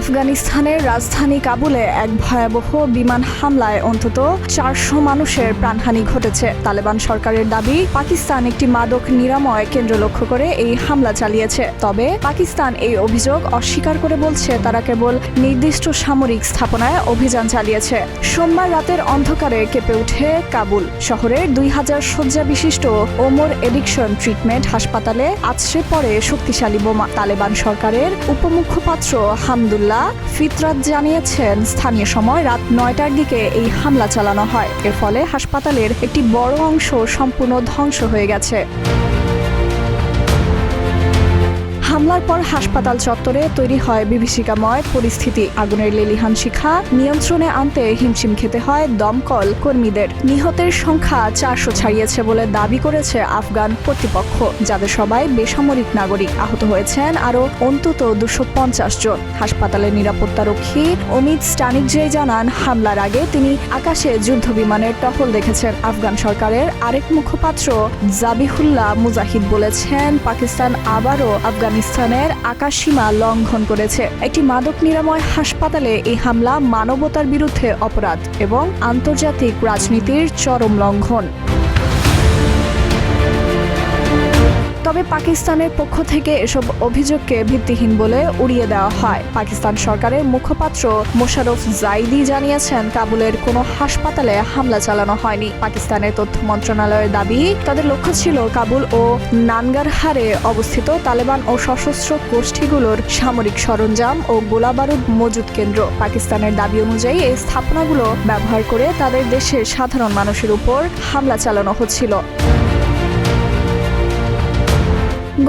আফগানিস্তানের রাজধানী কাবুলে এক ভয়াবহ বিমান হামলায় অন্তত 400 মানুষের প্রাণহানি ঘটেছে। তালেবান সরকারের দাবি, পাকিস্তান একটি মাদক নিরাময় কেন্দ্র লক্ষ্য করে এই হামলা চালিয়েছে। তবে পাকিস্তান এই অভিযোগ অস্বীকার করে বলছে তারা কেবল নির্দিষ্ট সামরিক স্থাপনায় অভিযান চালিয়েছে। সোমবার রাতের অন্ধকারে কেঁপে ওঠে কাবুল শহরের 2000 শয্যা বিশিষ্ট ওমর এডিকশন ট্রিটমেন্ট হাসপাতালে আছড়ে পড়ে শক্তিশালী বোমা। তালেবান সরকারের উপমুখপাত্র হামদুল্লাহ ফিতরাত জানিয়েছেন, স্থানীয় সময় রাত 9টার দিকে এই হামলা চালানো হয়। এর ফলে হাসপাতালের একটি বড় অংশ সম্পূর্ণ ধ্বংস হয়ে গেছে। হামলার পর হাসপাতাল চত্বরে তৈরি হয় বিভীষিকাময় পরিস্থিতি। আগুনের লেলিহান শিখা নিয়ন্ত্রণে আনতে হিমশিম খেতে হয় দমকল কর্মীদের। নিহতের সংখ্যা 400 ছাড়িয়েছে বলে দাবি করেছে আফগান কর্তৃপক্ষ, যাদের সবাই বেসামরিক নাগরিক। আহত হয়েছেন আরও অন্তত 250 জন। হাসপাতালের নিরাপত্তারক্ষী অমিত স্টানিকজেই জানান, হামলার আগে তিনি আকাশে যুদ্ধ বিমানের টহল দেখেছেন। আফগান সরকারের আরেক মুখপাত্র জাবিহুল্লাহ মুজাহিদ বলেছেন, পাকিস্তান আবারও আফগানিস্তানের আকাশসীমা লঙ্ঘন করেছে। একটি মাদক নিরাময় হাসপাতালে এই হামলা মানবতার বিরুদ্ধে অপরাধ এবং আন্তর্জাতিক রাজনীতির চরম লঙ্ঘন। তবে পাকিস্তানের পক্ষ থেকে এসব অভিযোগকে ভিত্তিহীন বলে উড়িয়ে দেওয়া হয়। পাকিস্তান সরকারের মুখপাত্র মোশাররফ জাইদি জানিয়েছেন, কাবুলের কোনো হাসপাতালে হামলা চালানো হয়নি। পাকিস্তানের তথ্য মন্ত্রণালয়ের দাবি, তাদের লক্ষ্য ছিল কাবুল ও নানগারহারে অবস্থিত তালেবান ও সশস্ত্র গোষ্ঠীগুলোর সামরিক সরঞ্জাম ও গোলাবারুদ মজুদ কেন্দ্র। পাকিস্তানের দাবি অনুযায়ী এই স্থাপনাগুলো ব্যবহার করে তাদের দেশের সাধারণ মানুষের উপর হামলা চালানো হচ্ছিল।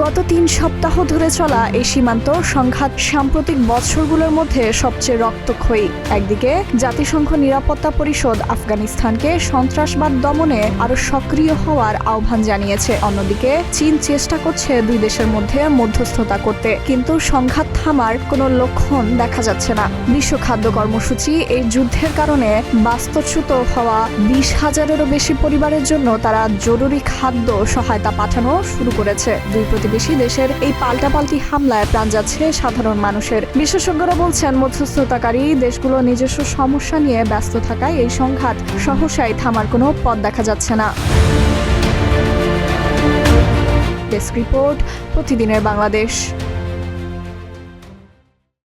গত 3 সপ্তাহ ধরে চলা এই সীমান্ত সংঘাত সাম্প্রতিক বছরগুলোর মধ্যে সবচেয়ে রক্তক্ষয়ী। একদিকে জাতিসংঘ নিরাপত্তা পরিষদ আফগানিস্তানকে সন্ত্রাসবাদ দমনে আরও সক্রিয় হওয়ার আহ্বান জানিয়েছে। অন্যদিকে চীন চেষ্টা করছে দুই দেশের মধ্যে মধ্যস্থতা করতে, কিন্তু সংঘাত থামার কোনো লক্ষণ দেখা যাচ্ছে না। বিশ্ব খাদ্য কর্মসূচি এই যুদ্ধের কারণে বাস্তুচ্যুত হওয়া 20,000-এরও বেশি পরিবারের জন্য তারা জরুরি খাদ্য সহায়তা পাঠানো শুরু করেছে। দুই প্রতিবেশী দেশের এই পাল্টাপাল্টি হামলায় প্রাণ যাচ্ছে সাধারণ মানুষের। বিশেষজ্ঞরা বলছেন, মধ্যস্থতাকারী দেশগুলো নিজস্ব সমস্যা নিয়ে ব্যস্ত থাকায় এই সংঘাত সহসাই থামার কোনো পথ দেখা যাচ্ছে না। ডেস্ক রিপোর্ট, প্রতিদিনের বাংলাদেশ।